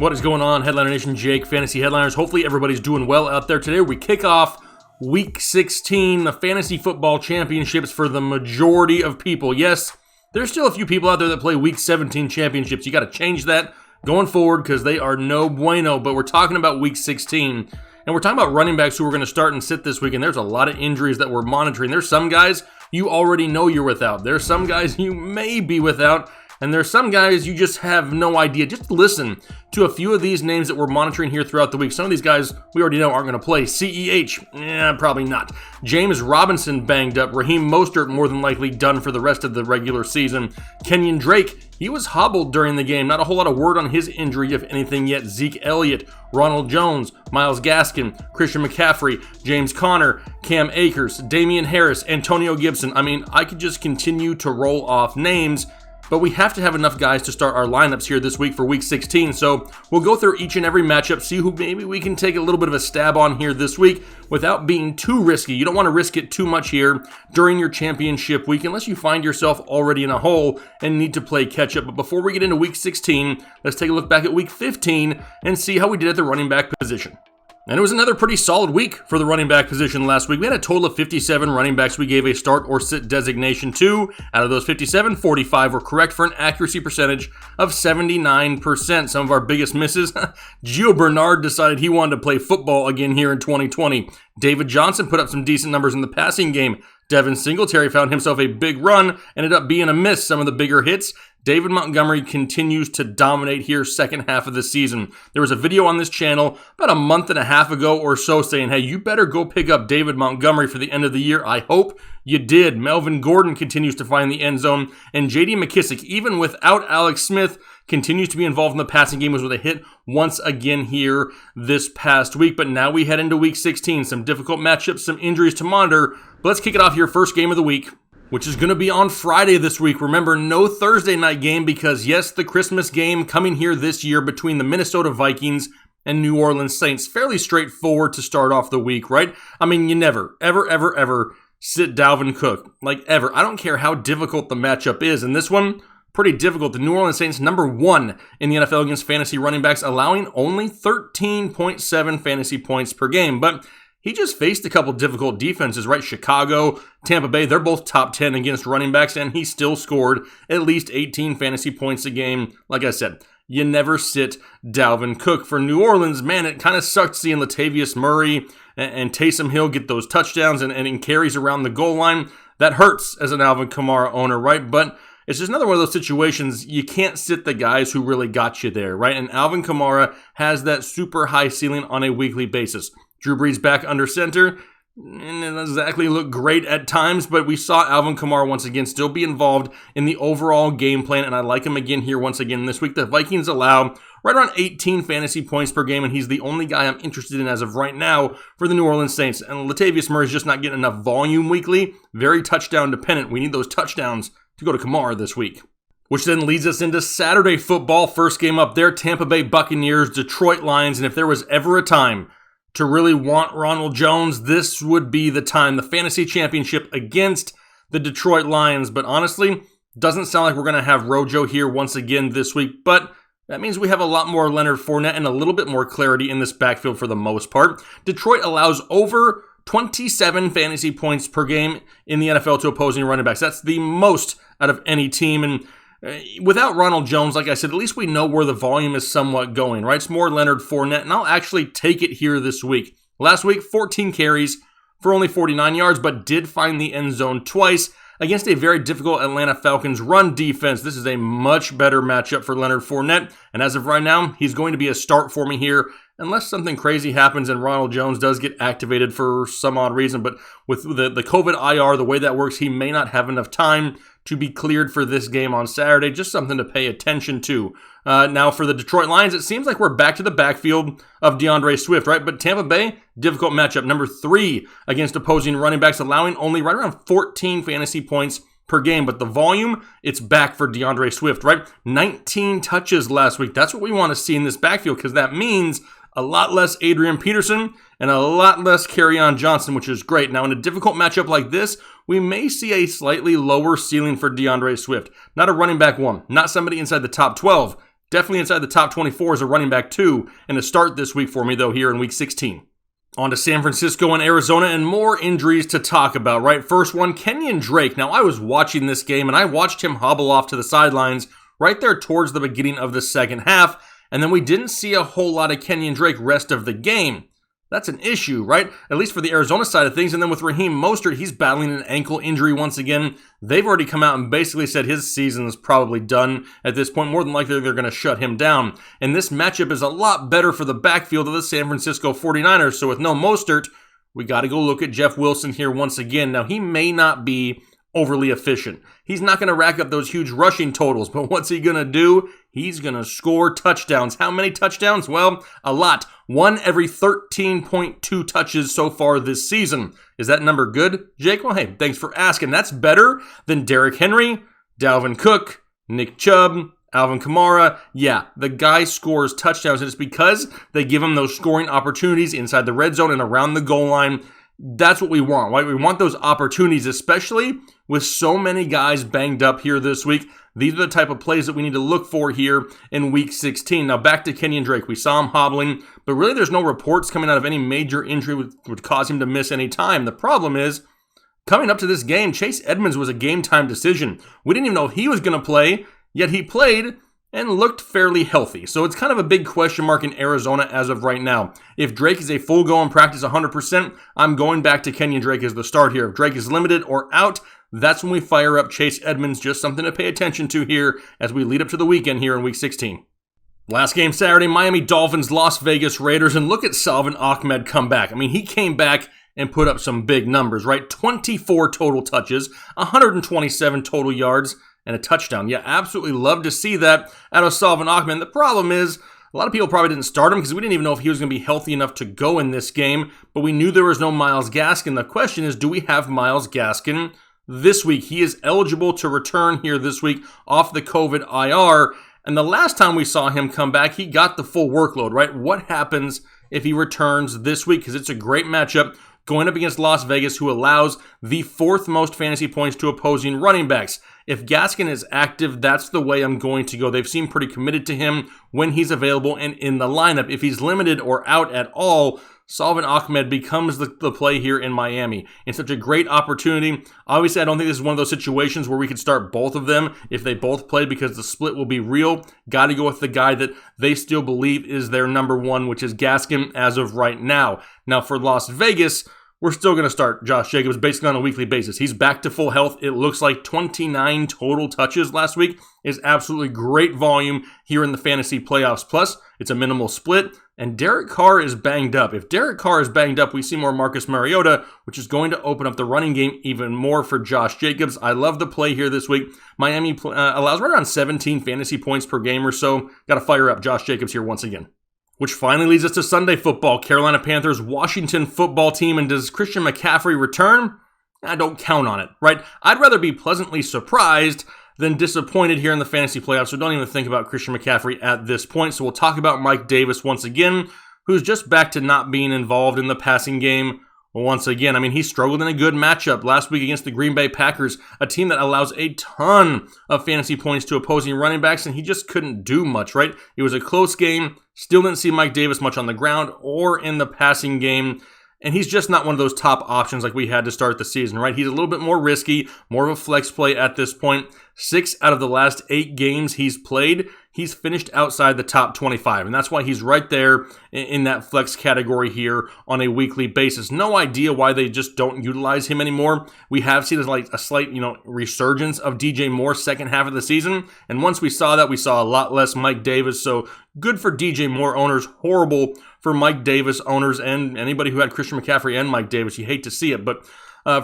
What is going on, Headliner Nation? Jake, Fantasy Headliners. Hopefully everybody's doing well out there today. We kick off Week 16, the Fantasy Football Championships for the majority of people. Yes, there's still a few people out there that play Week 17 championships. You got to change that going forward because they are no bueno. But we're talking about Week 16, and we're talking about running backs who are going to start and sit this week. And there's a lot of injuries that we're monitoring. There's some guys you already know you're without. There's some guys you may be without. And there's some guys you just have no idea. Just listen to a few of these names that we're monitoring here throughout the week. Some of these guys we already know aren't going to play. CEH, probably not. James Robinson banged up. Raheem Mostert more than likely done for the rest of the regular season. Kenyon Drake, he was hobbled during the game. Not a whole lot of word on his injury, if anything yet. Zeke Elliott, Ronald Jones, Myles Gaskin, Christian McCaffrey, James Conner, Cam Akers, Damian Harris, Antonio Gibson. I mean, I could just continue to roll off names. But we have to have enough guys to start our lineups here this week for Week 16. So we'll go through each and every matchup, see who maybe we can take a little bit of a stab on here this week without being too risky. You don't want to risk it too much here during your championship week unless you find yourself already in a hole and need to play catch up. But before we get into Week 16, let's take a look back at Week 15 and see how we did at the running back position. And it was another pretty solid week for the running back position last week. We had a total of 57 running backs we gave a start or sit designation to. Out of those 57, 45 were correct for an accuracy percentage of 79%. Some of our biggest misses, Gio Bernard decided he wanted to play football again here in 2020. David Johnson put up some decent numbers in the passing game. Devin Singletary found himself a big run, ended up being a miss. Some of the bigger hits. David Montgomery continues to dominate here second half of the season. There was a video on this channel about a month and a half ago or so saying, hey, you better go pick up David Montgomery for the end of the year. I hope you did. Melvin Gordon continues to find the end zone. And J.D. McKissick, even without Alex Smith, continues to be involved in the passing game. Was with a hit once again here this past week. But now we head into Week 16. Some difficult matchups, some injuries to monitor. But let's kick it off here. First game of the week, which is going to be on Friday this week. Remember, no Thursday night game because, yes, the Christmas game coming here this year between the Minnesota Vikings and New Orleans Saints. Fairly straightforward to start off the week, right? I mean, you never, ever sit Dalvin Cook. Like, ever. I don't care how difficult the matchup is. And this one, pretty difficult. The New Orleans Saints, number 1 in the NFL against fantasy running backs, allowing only 13.7 fantasy points per game. But he just faced a couple difficult defenses, right? Chicago, Tampa Bay, they're both top 10 against running backs, and he still scored at least 18 fantasy points a game. Like I said, you never sit Dalvin Cook. For New Orleans, man, it kind of sucked seeing Latavius Murray and Taysom Hill get those touchdowns and in carries around the goal line. That hurts as an Alvin Kamara owner, right? But it's just another one of those situations you can't sit the guys who really got you there, right? And Alvin Kamara has that super high ceiling on a weekly basis. Drew Brees back under center, and it doesn't exactly look great at times, but we saw Alvin Kamara once again still be involved in the overall game plan, and I like him again here once again this week. The Vikings allow right around 18 fantasy points per game, and he's the only guy I'm interested in as of right now for the New Orleans Saints. And Latavius Murray's just not getting enough volume weekly. Very touchdown dependent. We need those touchdowns to go to Kamara this week. Which then leads us into Saturday football. First game up there, Tampa Bay Buccaneers, Detroit Lions, and if there was ever a time to really want Ronald Jones, this would be the time. The fantasy championship against the Detroit Lions. But honestly, doesn't sound like we're going to have Rojo here once again this week. But that means we have a lot more Leonard Fournette and a little bit more clarity in this backfield for the most part. Detroit allows over 27 fantasy points per game in the NFL to opposing running backs. That's the most out of any team. And without Ronald Jones, like I said, at least we know where the volume is somewhat going, right? It's more Leonard Fournette, and I'll actually take it here this week. Last week, 14 carries for only 49 yards, but did find the end zone twice against a very difficult Atlanta Falcons run defense. This is a much better matchup for Leonard Fournette, and as of right now, he's going to be a start for me here, unless something crazy happens and Ronald Jones does get activated for some odd reason. But with the COVID IR, the way that works, he may not have enough time to be cleared for this game on Saturday. Just something to pay attention to. Now for the Detroit Lions, it seems like we're back to the backfield of DeAndre Swift, right? But Tampa Bay, difficult matchup. Number 3 against opposing running backs, allowing only right around 14 fantasy points per game. But the volume, it's back for DeAndre Swift, right? 19 touches last week. That's what we want to see in this backfield because that means a lot less Adrian Peterson and a lot less Kerryon Johnson, which is great. Now, in a difficult matchup like this, we may see a slightly lower ceiling for DeAndre Swift. Not a running back one, not somebody inside the top 12. Definitely inside the top 24 as a running back too, and a start this week for me though here in week 16. On to San Francisco and Arizona, and more injuries to talk about, right? First one, Kenyon Drake. Now, I was watching this game, and I watched him hobble off to the sidelines right there towards the beginning of the second half, and then we didn't see a whole lot of Kenyon Drake rest of the game. That's an issue, right? At least for the Arizona side of things. And then with Raheem Mostert, he's battling an ankle injury once again. They've already come out and basically said his season's probably done at this point. More than likely, they're going to shut him down. And this matchup is a lot better for the backfield of the San Francisco 49ers. So with no Mostert, we got to go look at Jeff Wilson here once again. Now, he may not be overly efficient. He's not going to rack up those huge rushing totals, but what's he going to do? He's going to score touchdowns. How many touchdowns? Well, a lot. One every 13.2 touches so far this season. Is that number good, Jake? Well, hey, thanks for asking. That's better than Derrick Henry, Dalvin Cook, Nick Chubb, Alvin Kamara. Yeah, the guy scores touchdowns, and it's because they give him those scoring opportunities inside the red zone and around the goal line. That's what we want, right? We want those opportunities, especially with so many guys banged up here this week. These are the type of plays that we need to look for here in Week 16. Now, back to Kenyon Drake. We saw him hobbling, but really there's no reports coming out of any major injury would cause him to miss any time. The problem is, coming up to this game, Chase Edmonds was a game-time decision. We didn't even know if he was going to play, yet he played and looked fairly healthy. So it's kind of a big question mark in Arizona as of right now. If Drake is a full go in practice 100%, I'm going back to Kenyon Drake as the start here. If Drake is limited or out, that's when we fire up Chase Edmonds. Just something to pay attention to here as we lead up to the weekend here in Week 16. Last game Saturday, Miami Dolphins, Las Vegas Raiders, and look at Salvon Ahmed come back. I mean, he came back and put up some big numbers, right? 24 total touches, 127 total yards, and a touchdown. Yeah, absolutely love to see that out of Salvon Ahmed. The problem is, a lot of people probably didn't start him because we didn't even know if he was going to be healthy enough to go in this game, but we knew there was no Myles Gaskin. The question is, do we have Myles Gaskin this week? He is eligible to return here this week off the COVID IR, and the last time we saw him come back, he got the full workload, right? What happens if he returns this week? Because it's a great matchup going up against Las Vegas, who allows the fourth most fantasy points to opposing running backs. If Gaskin is active, that's the way I'm going to go. They've seemed pretty committed to him when he's available and in the lineup. If he's limited or out at all, Salvon Ahmed becomes the play here in Miami. It's such a great opportunity. Obviously, I don't think this is one of those situations where we could start both of them if they both play because the split will be real. Got to go with the guy that they still believe is their number one, which is Gaskin as of right now. Now, for Las Vegas, we're still going to start Josh Jacobs basically on a weekly basis. He's back to full health. It looks like 29 total touches last week is absolutely great volume here in the fantasy playoffs. Plus, it's a minimal split, and Derek Carr is banged up. If Derek Carr is banged up, we see more Marcus Mariota, which is going to open up the running game even more for Josh Jacobs. I love the play here this week. Miami allows right around 17 fantasy points per game or so. Got to fire up Josh Jacobs here once again. Which finally leads us to Sunday football. Carolina Panthers, Washington football team. And does Christian McCaffrey return? I don't count on it, right? I'd rather be pleasantly surprised than disappointed here in the fantasy playoffs. So don't even think about Christian McCaffrey at this point. So we'll talk about Mike Davis once again, who's just back to not being involved in the passing game once again. I mean, he struggled in a good matchup last week against the Green Bay Packers, a team that allows a ton of fantasy points to opposing running backs, and he just couldn't do much, right? It was a close game. Still didn't see Mike Davis much on the ground or in the passing game. And he's just not one of those top options like we had to start the season, right? He's a little bit more risky, more of a flex play at this point. 6 out of the last 8 games he's played, he's finished outside the top 25. And that's why he's right there in that flex category here on a weekly basis. No idea why they just don't utilize him anymore. We have seen a slight, resurgence of DJ Moore second half of the season. And once we saw that, we saw a lot less Mike Davis. So good for DJ Moore owners, horrible for Mike Davis owners and anybody who had Christian McCaffrey and Mike Davis. You hate to see it, but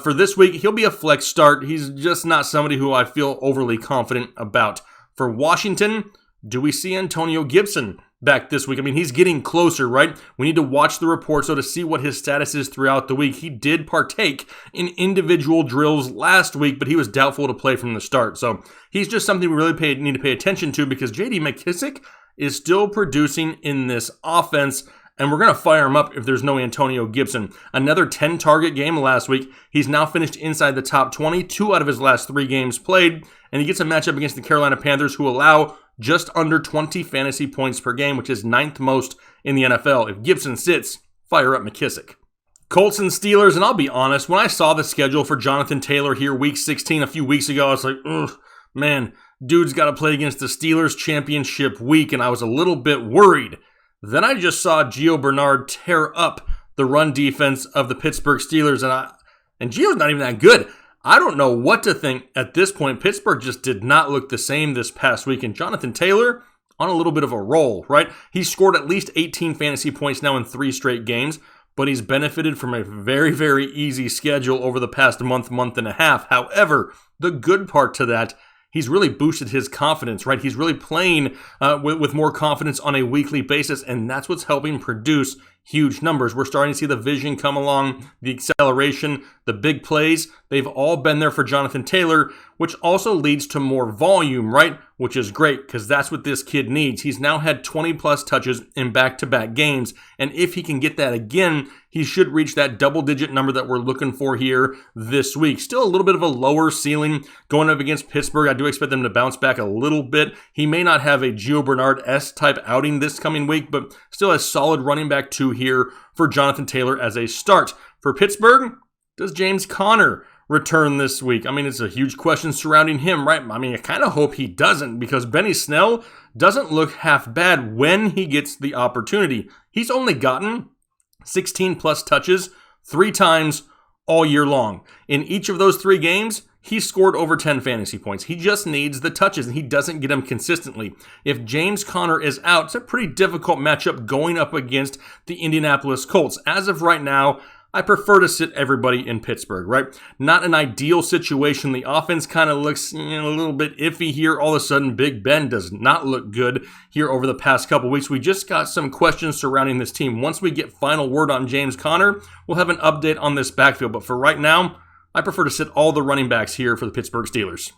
for this week, he'll be a flex start. He's just not somebody who I feel overly confident about. For Washington, do we see Antonio Gibson back this week? I mean, he's getting closer, right? We need to watch the reports to see what his status is throughout the week. He did partake in individual drills last week, but he was doubtful to play from the start. So he's just something we really need to pay attention to because J.D. McKissic is still producing in this offense. And we're going to fire him up if there's no Antonio Gibson. Another 10-target game last week. He's now finished inside the top 20, 2 out of his last 3 games played. And he gets a matchup against the Carolina Panthers, who allow just under 20 fantasy points per game, which is 9th most in the NFL. If Gibson sits, fire up McKissic. Colts and Steelers, and I'll be honest, when I saw the schedule for Jonathan Taylor here week 16 a few weeks ago, I was like, ugh, man, dude's got to play against the Steelers championship week, and I was a little bit worried. Then I just saw Gio Bernard tear up the run defense of the Pittsburgh Steelers, and Gio's not even that good. I don't know what to think at this point. Pittsburgh just did not look the same this past week, and Jonathan Taylor on a little bit of a roll, right? He's scored at least 18 fantasy points now in 3 straight games, but he's benefited from a very, very easy schedule over the past month and a half. However, the good part to that, he's really boosted his confidence, right? He's really playing with more confidence on a weekly basis, and that's what's helping produce huge numbers. We're starting to see the vision come along, the acceleration, the big plays. They've all been there for Jonathan Taylor, which also leads to more volume, right? Which is great because that's what this kid needs. He's now had 20 plus touches in back-to-back games, and if he can get that again, he should reach that double-digit number that we're looking for here this week. Still a little bit of a lower ceiling going up against Pittsburgh. I do expect them to bounce back a little bit. He may not have a Gio Bernard-esque type outing this coming week, but still a solid running back 2 here for Jonathan Taylor as a start. For Pittsburgh, does James Conner return this week? I mean, it's a huge question surrounding him, right? I mean, I kind of hope he doesn't because Benny Snell doesn't look half bad when he gets the opportunity. He's only gotten 16 plus touches 3 times all year long. In each of those 3 games, he scored over 10 fantasy points. He just needs the touches, and he doesn't get them consistently. If James Conner is out, it's a pretty difficult matchup going up against the Indianapolis Colts. As of right now, I prefer to sit everybody in Pittsburgh, right? Not an ideal situation. The offense kind of looks a little bit iffy here. All of a sudden, Big Ben does not look good here over the past couple weeks. We just got some questions surrounding this team. Once we get final word on James Conner, we'll have an update on this backfield. But for right now, I prefer to sit all the running backs here for the Pittsburgh Steelers.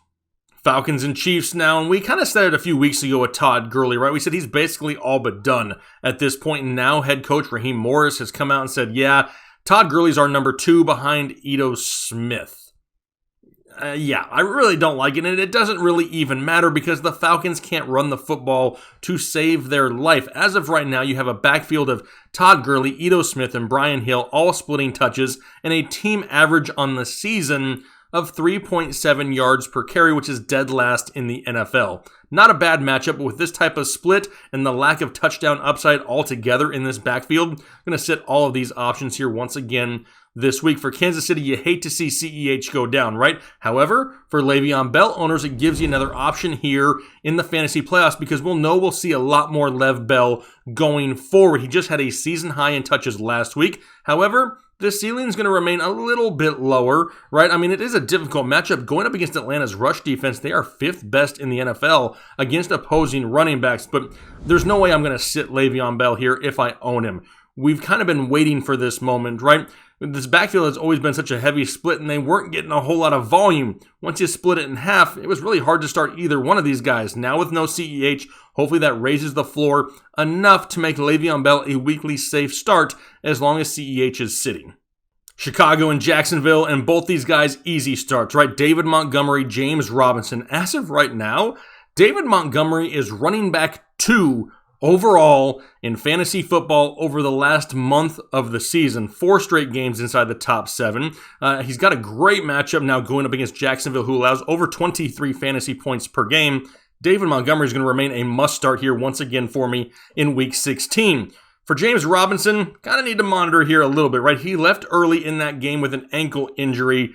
Falcons and Chiefs now, and we kind of said it a few weeks ago with Todd Gurley, right? We said he's basically all but done at this point, and now head coach Raheem Morris has come out and said, yeah, Todd Gurley's our number 2 behind Ito Smith. Yeah, I really don't like it, and it doesn't really even matter because the Falcons can't run the football to save their life. As of right now, you have a backfield of Todd Gurley, Ito Smith, and Brian Hill all splitting touches, and a team average on the season of 3.7 yards per carry, which is dead last in the NFL. Not a bad matchup, but with this type of split and the lack of touchdown upside altogether in this backfield, I'm going to sit all of these options here once again this week. For Kansas City, you hate to see CEH go down, right? However, for Le'Veon Bell owners, it gives you another option here in the fantasy playoffs because we'll see a lot more Lev Bell going forward. He just had a season high in touches last week. However, the ceiling is going to remain a little bit lower, right? I mean, it is a difficult matchup. Going up against Atlanta's rush defense, they are 5th best in the NFL against opposing running backs, but there's no way I'm going to sit Le'Veon Bell here if I own him. We've kind of been waiting for this moment, right? This backfield has always been such a heavy split, and they weren't getting a whole lot of volume. Once you split it in half, it was really hard to start either one of these guys. Now with no CEH, hopefully that raises the floor enough to make Le'Veon Bell a weekly safe start as long as CEH is sitting. Chicago and Jacksonville, and both these guys easy starts, right? David Montgomery, James Robinson. As of right now, David Montgomery is running back 2 overall in fantasy football over the last month of the season. 4 straight games inside the top 7. He's got a great matchup now going up against Jacksonville, who allows over 23 fantasy points per game. David Montgomery is going to remain a must-start here once again for me in Week 16. For James Robinson, kind of need to monitor here a little bit, right? He left early in that game with an ankle injury,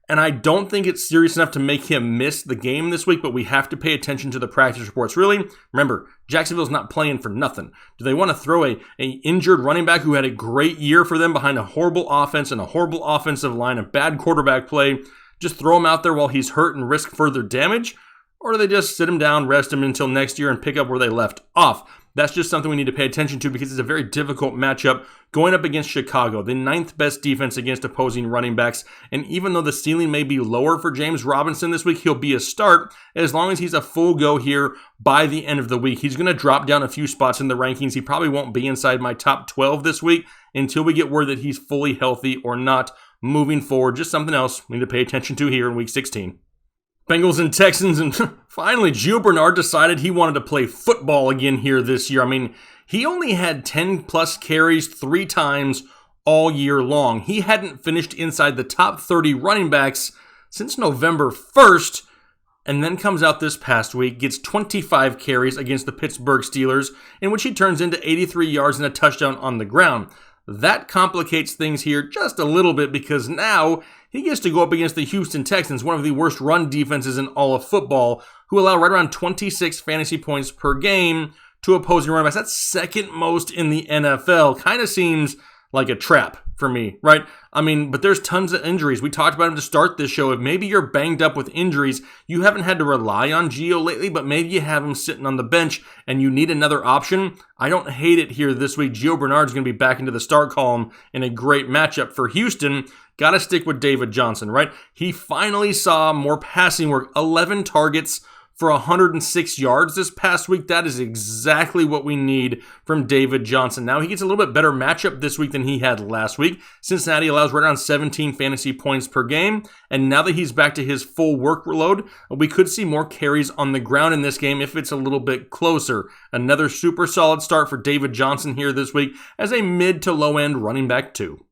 and I don't think it's serious enough to make him miss the game this week, but we have to pay attention to the practice reports. Really, remember, Jacksonville's not playing for nothing. Do they want to throw a injured running back who had a great year for them behind a horrible offense and a horrible offensive line, a bad quarterback play, just throw him out there while he's hurt and risk further damage? Or do they just sit him down, rest him until next year, and pick up where they left off? That's just something we need to pay attention to because it's a very difficult matchup going up against Chicago, the 9th best defense against opposing running backs. And even though the ceiling may be lower for James Robinson this week, he'll be a start as long as he's a full go here by the end of the week. He's going to drop down a few spots in the rankings. He probably won't be inside my top 12 this week until we get word that he's fully healthy or not moving forward. Just something else we need to pay attention to here in Week 16. Bengals and Texans, and finally, Gio Bernard decided he wanted to play football again here this year. I mean, he only had 10-plus carries 3 times all year long. He hadn't finished inside the top 30 running backs since November 1st, and then comes out this past week, gets 25 carries against the Pittsburgh Steelers, in which he turns into 83 yards and a touchdown on the ground. That complicates things here just a little bit because now he gets to go up against the Houston Texans, one of the worst run defenses in all of football, who allow right around 26 fantasy points per game to opposing running backs. That's second most in the NFL. Kind of seems like a trap for me, right? I mean, but there's tons of injuries. We talked about him to start this show. If maybe you're banged up with injuries, you haven't had to rely on Gio lately, but maybe you have him sitting on the bench and you need another option. I don't hate it here this week. Gio Bernard's going to be back into the start column in a great matchup for Houston. Got to stick with David Johnson, right? He finally saw more passing work, 11 targets for 106 yards this past week. That is exactly what we need from David Johnson. Now he gets a little bit better matchup this week than he had last week. Cincinnati allows right around 17 fantasy points per game. And now that he's back to his full workload, we could see more carries on the ground in this game if it's a little bit closer. Another super solid start for David Johnson here this week as a mid to low end running back too.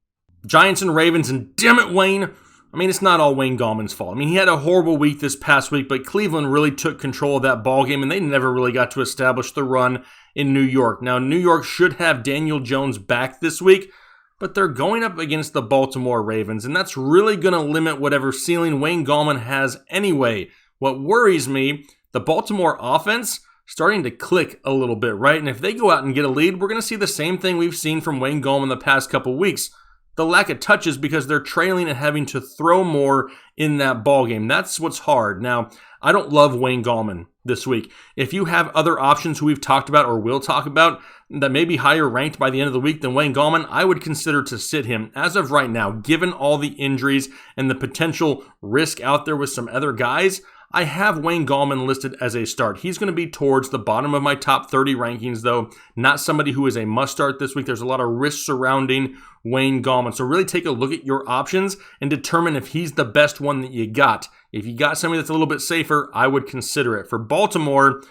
Giants and Ravens, and damn it, Wayne. I mean, it's not all Wayne Gallman's fault. I mean, he had a horrible week this past week, but Cleveland really took control of that ball game, and they never really got to establish the run in New York. Now, New York should have Daniel Jones back this week, but they're going up against the Baltimore Ravens, and that's really going to limit whatever ceiling Wayne Gallman has anyway. What worries me, the Baltimore offense starting to click a little bit, right? And if they go out and get a lead, we're going to see the same thing we've seen from Wayne Gallman the past couple weeks. The lack of touches because they're trailing and having to throw more in that ball game. That's what's hard. Now, I don't love Wayne Gallman this week. If you have other options who we've talked about or will talk about that may be higher ranked by the end of the week than Wayne Gallman, I would consider to sit him. As of right now, given all the injuries and the potential risk out there with some other guys, I have Wayne Gallman listed as a start. He's going to be towards the bottom of my top 30 rankings, though. Not somebody who is a must start this week. There's a lot of risk surrounding Wayne Gallman. So really take a look at your options and determine if he's the best one that you got. If you got somebody that's a little bit safer, I would consider it. For Baltimore,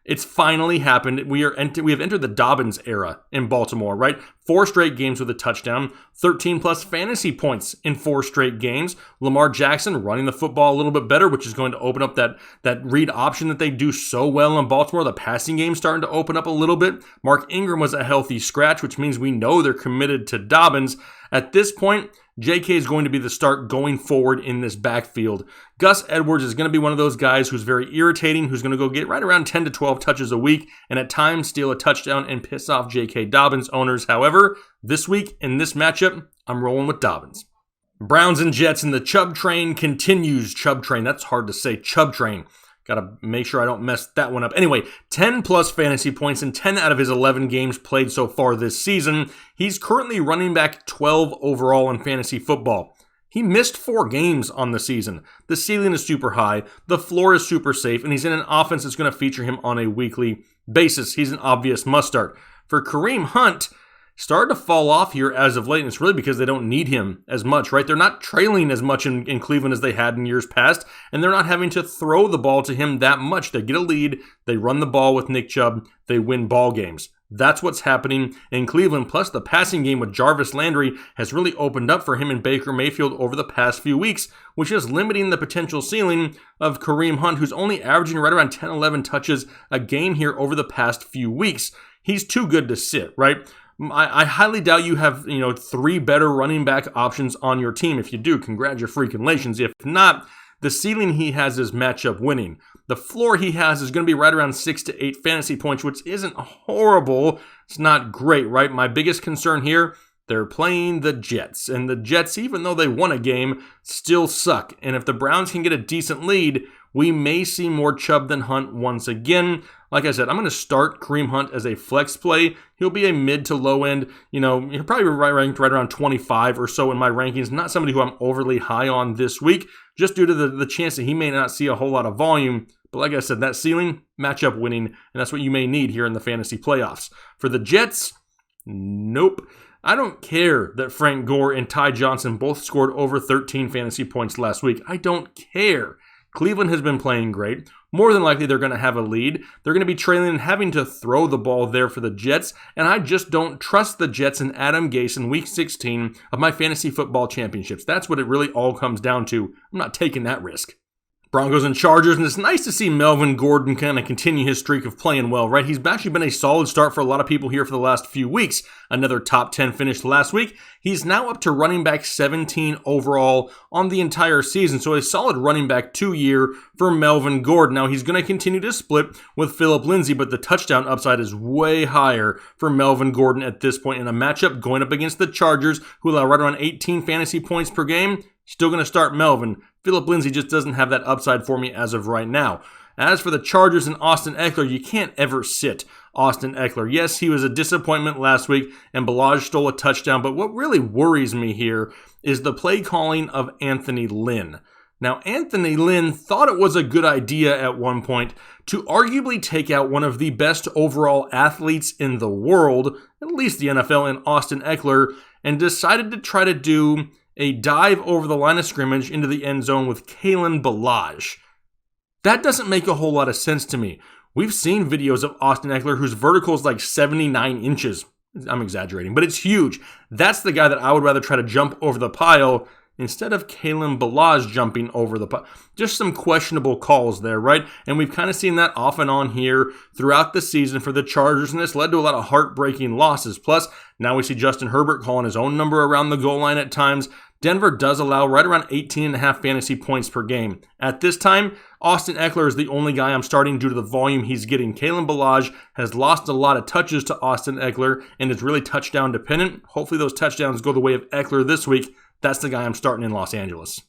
it's finally happened. We have entered the Dobbins era in Baltimore, right? 4 straight games with a touchdown, 13 plus fantasy points in 4 straight games. Lamar Jackson running the football a little bit better, which is going to open up that read option that they do so well in Baltimore. The passing game starting to open up a little bit. Mark Ingram was a healthy scratch, which means we know they're committed to Dobbins. At this point, JK is going to be the start going forward in this backfield. Gus Edwards is going to be one of those guys who's very irritating, who's going to go get right around 10 to 12 touches a week, and at times steal a touchdown and piss off JK Dobbins owners. However, this week in this matchup, I'm rolling with Dobbins. Browns and Jets, and the Chubb train continues. Chubb train, that's hard to say. Chubb train. Got to make sure I don't mess that one up. Anyway, 10 plus fantasy points in 10 out of his 11 games played so far this season. He's currently running back 12 overall in fantasy football. He missed 4 games on the season. The ceiling is super high, the floor is super safe, and he's in an offense that's going to feature him on a weekly basis. He's an obvious must start. For Kareem Hunt, started to fall off here as of late, and it's really because they don't need him as much, right? They're not trailing as much in Cleveland as they had in years past, and they're not having to throw the ball to him that much. They get a lead, they run the ball with Nick Chubb, they win ball games. That's what's happening in Cleveland. Plus, the passing game with Jarvis Landry has really opened up for him and Baker Mayfield over the past few weeks, which is limiting the potential ceiling of Kareem Hunt, who's only averaging right around 10, 11 touches a game here over the past few weeks. He's too good to sit, right? I highly doubt you have, 3 better running back options on your team. If you do, congratulations. If not, the ceiling he has is matchup winning. The floor he has is going to be right around 6 to 8 fantasy points, which isn't horrible. It's not great, right? My biggest concern here, they're playing the Jets. And the Jets, even though they won a game, still suck. And if the Browns can get a decent lead, we may see more Chubb than Hunt once again. Like I said, I'm going to start Kareem Hunt as a flex play. He'll be a mid to low end. He'll probably be ranked right around 25 or so in my rankings. Not somebody who I'm overly high on this week, just due to the chance that he may not see a whole lot of volume. But like I said, that ceiling, matchup winning, and that's what you may need here in the fantasy playoffs. For the Jets, nope. I don't care that Frank Gore and Ty Johnson both scored over 13 fantasy points last week. I don't care. Cleveland has been playing great. More than likely, they're going to have a lead. They're going to be trailing and having to throw the ball there for the Jets, and I just don't trust the Jets and Adam Gase in Week 16 of my fantasy football championships. That's what it really all comes down to. I'm not taking that risk. Broncos and Chargers, and it's nice to see Melvin Gordon kind of continue his streak of playing well, right? He's actually been a solid start for a lot of people here for the last few weeks. Another top 10 finish last week. He's now up to running back 17 overall on the entire season, so a solid running back 2-year for Melvin Gordon. Now, he's going to continue to split with Phillip Lindsay, but the touchdown upside is way higher for Melvin Gordon at this point in a matchup going up against the Chargers, who allow right around 18 fantasy points per game. Still going to start Melvin. Phillip Lindsay just doesn't have that upside for me as of right now. As for the Chargers and Austin Ekeler, you can't ever sit Austin Ekeler. Yes, he was a disappointment last week, and Ballage stole a touchdown, but what really worries me here is the play calling of Anthony Lynn. Now, Anthony Lynn thought it was a good idea at one point to arguably take out one of the best overall athletes in the world, at least the NFL, in Austin Ekeler, and decided to try to do a dive over the line of scrimmage into the end zone with Kalen Ballage. That doesn't make a whole lot of sense to me. We've seen videos of Austin Ekeler whose vertical is like 79 inches. I'm exaggerating, but it's huge. That's the guy that I would rather try to jump over the pile instead of Kalen Ballage jumping over the pile. Just some questionable calls there, right? And we've kind of seen that off and on here throughout the season for the Chargers, and this led to a lot of heartbreaking losses. Plus, now we see Justin Herbert calling his own number around the goal line at times. Denver does allow right around 18.5 fantasy points per game. At this time, Austin Ekeler is the only guy I'm starting due to the volume he's getting. Kalen Ballage has lost a lot of touches to Austin Ekeler and is really touchdown dependent. Hopefully those touchdowns go the way of Ekeler this week. That's the guy I'm starting in Los Angeles.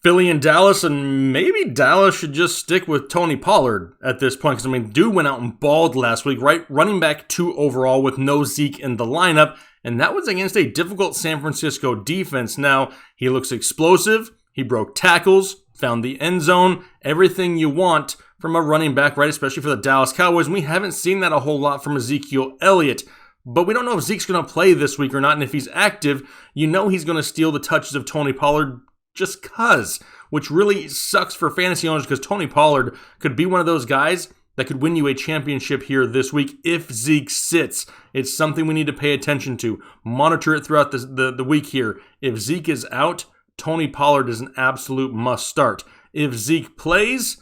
Philly and Dallas, and maybe Dallas should just stick with Tony Pollard at this point, because, dude went out and balled last week, right? Running back 2 overall with no Zeke in the lineup, and that was against a difficult San Francisco defense. Now, he looks explosive, he broke tackles, found the end zone, everything you want from a running back, right? Especially for the Dallas Cowboys. We haven't seen that a whole lot from Ezekiel Elliott. But we don't know if Zeke's going to play this week or not, and if he's active, you know he's going to steal the touches of Tony Pollard just cuz, which really sucks for fantasy owners because Tony Pollard could be one of those guys that could win you a championship here this week if Zeke sits. It's something we need to pay attention to. Monitor it throughout the week here. If Zeke is out, Tony Pollard is an absolute must start. If Zeke plays,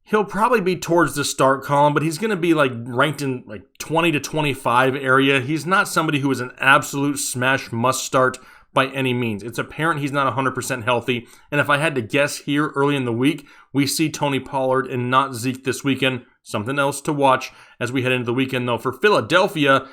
he'll probably be towards the start column, but he's going to be ranked in 20 to 25 area. He's not somebody who is an absolute smash must start by any means. It's apparent he's not 100% healthy, and if I had to guess here early in the week, we see Tony Pollard and not Zeke this weekend. Something else to watch as we head into the weekend, though. For Philadelphia,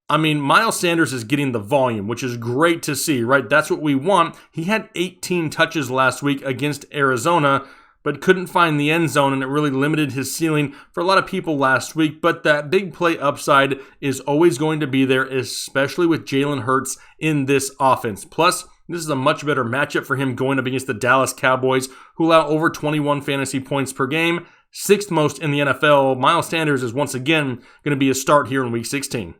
Miles Sanders is getting the volume, which is great to see, right? That's what we want. He had 18 touches last week against Arizona, but couldn't find the end zone, and it really limited his ceiling for a lot of people last week. But that big play upside is always going to be there, especially with Jalen Hurts in this offense. Plus, this is a much better matchup for him going up against the Dallas Cowboys, who allow over 21 fantasy points per game, 6th most in the NFL. Miles Sanders is once again going to be a start here in Week 16.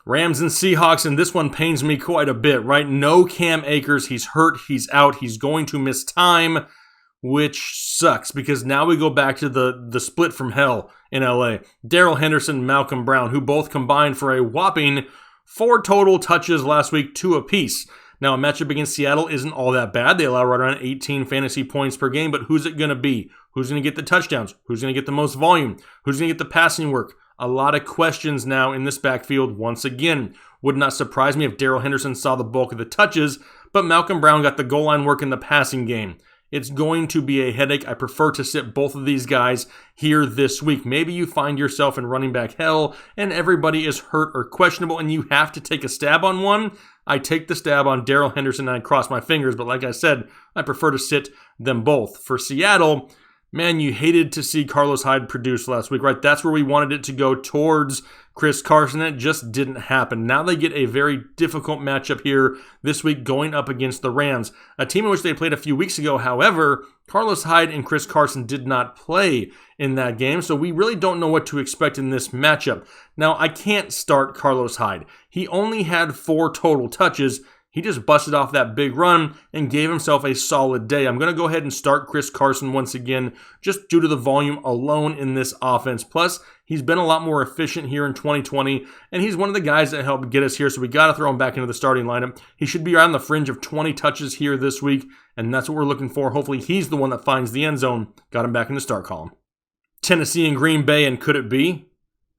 Rams and Seahawks, and this one pains me quite a bit, right? No Cam Akers. He's hurt. He's out. He's going to miss time, which sucks because now we go back to the split from hell in LA. Darrell Henderson, Malcolm Brown, who both combined for a whopping 4 total touches last week, 2 apiece. Now, a matchup against Seattle isn't all that bad. They allow right around 18 fantasy points per game, but who's it going to be? Who's going to get the touchdowns? Who's going to get the most volume? Who's going to get the passing work? A lot of questions now in this backfield once again. Would not surprise me if Darrell Henderson saw the bulk of the touches, but Malcolm Brown got the goal line work in the passing game. It's going to be a headache. I prefer to sit both of these guys here this week. Maybe you find yourself in running back hell and everybody is hurt or questionable and you have to take a stab on one. I take the stab on Darrell Henderson and I cross my fingers, but like I said, I prefer to sit them both. For Seattle, man, you hated to see Carlos Hyde produce last week, right? That's where we wanted it to go towards Chris Carson. It just didn't happen. Now they get a very difficult matchup here this week going up against the Rams, a team in which they played a few weeks ago. However, Carlos Hyde and Chris Carson did not play in that game, so we really don't know what to expect in this matchup. Now, I can't start Carlos Hyde. He only had 4 total touches. He just busted off that big run and gave himself a solid day. I'm going to go ahead and start Chris Carson once again, just due to the volume alone in this offense. Plus, he's been a lot more efficient here in 2020, and he's one of the guys that helped get us here, so we got to throw him back into the starting lineup. He should be around the fringe of 20 touches here this week, and that's what we're looking for. Hopefully, he's the one that finds the end zone. Got him back in the start column. Tennessee and Green Bay, and could it be?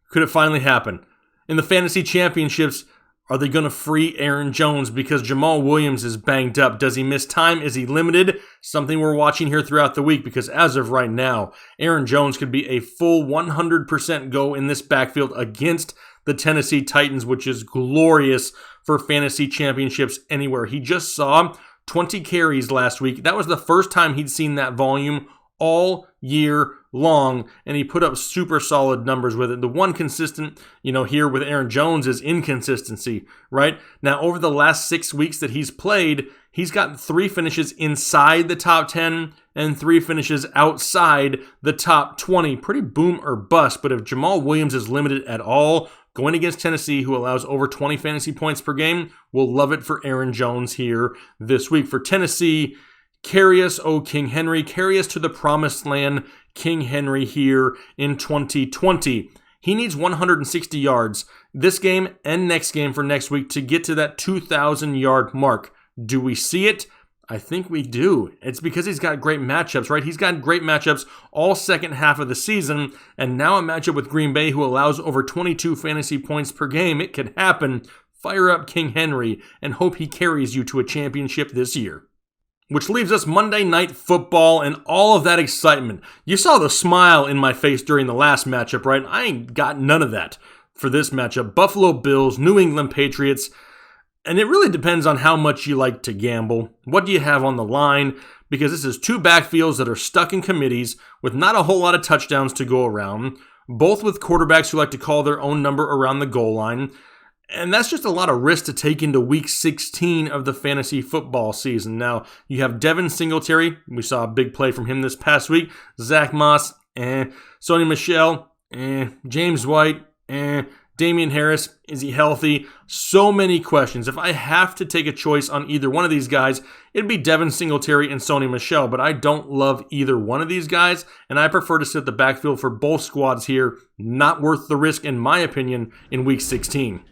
Could it finally happen? In the fantasy championships, are they going to free Aaron Jones because Jamal Williams is banged up? Does he miss time? Is he limited? Something we're watching here throughout the week, because as of right now, Aaron Jones could be a full 100% go in this backfield against the Tennessee Titans, which is glorious for fantasy championships anywhere. He just saw 20 carries last week. That was the first time he'd seen that volume all year long, and he put up super solid numbers with it. The one consistent, here with Aaron Jones is inconsistency, right? Now, over the last 6 weeks that he's played, he's gotten 3 finishes inside the top 10 and 3 finishes outside the top 20. Pretty boom or bust, but if Jamal Williams is limited at all, going against Tennessee, who allows over 20 fantasy points per game, we'll love it for Aaron Jones here this week. For Tennessee, carry us, O King Henry. Carry us to the promised land, King Henry, here in 2020. He needs 160 yards this game and next game for next week to get to that 2,000-yard mark. Do we see it? I think we do. It's because he's got great matchups, right? He's got great matchups all second half of the season, and now a matchup with Green Bay, who allows over 22 fantasy points per game. It could happen. Fire up King Henry and hope he carries you to a championship this year. Which leaves us Monday Night Football and all of that excitement. You saw the smile in my face during the last matchup, right? I ain't got none of that for this matchup. Buffalo Bills, New England Patriots. And it really depends on how much you like to gamble. What do you have on the line? Because this is 2 backfields that are stuck in committees with not a whole lot of touchdowns to go around. Both with quarterbacks who like to call their own number around the goal line. And that's just a lot of risk to take into week 16 of the fantasy football season. Now, you have Devin Singletary. We saw a big play from him this past week. Zach Moss, Sony Michel, James White, Damian Harris, is he healthy? So many questions. If I have to take a choice on either one of these guys, it'd be Devin Singletary and Sony Michel, but I don't love either one of these guys, and I prefer to sit the backfield for both squads here. Not worth the risk, in my opinion, in week 16.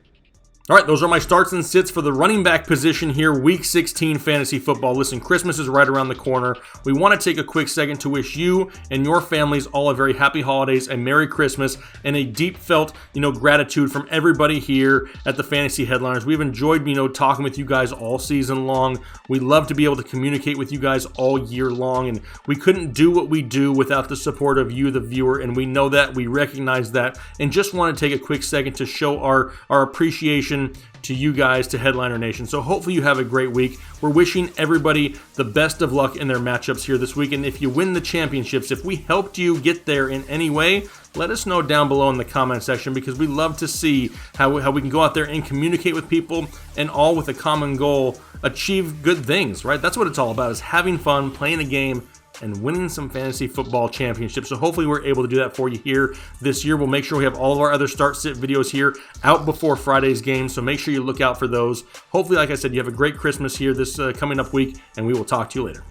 All right, those are my starts and sits for the running back position here, Week 16 fantasy football. Listen, Christmas is right around the corner. We want to take a quick second to wish you and your families all a very happy holidays, a Merry Christmas, and a deep felt, gratitude from everybody here at the Fantasy Headliners. We've enjoyed, talking with you guys all season long. We love to be able to communicate with you guys all year long, and we couldn't do what we do without the support of you, the viewer, and we know that, we recognize that, and just want to take a quick second to show our appreciation to you guys, to Headliner Nation. So hopefully you have a great week. We're wishing everybody the best of luck in their matchups here this week. And if you win the championships, if we helped you get there in any way, let us know down below in the comment section, because we love to see how we can go out there and communicate with people, and all with a common goal, achieve good things, right? That's what it's all about, is having fun, playing a game, and winning some fantasy football championships. So hopefully we're able to do that for you here this year. We'll make sure we have all of our other start sit videos here out before Friday's game, so make sure you look out for those. Hopefully, like I said, you have a great Christmas here this coming up week, and we will talk to you later.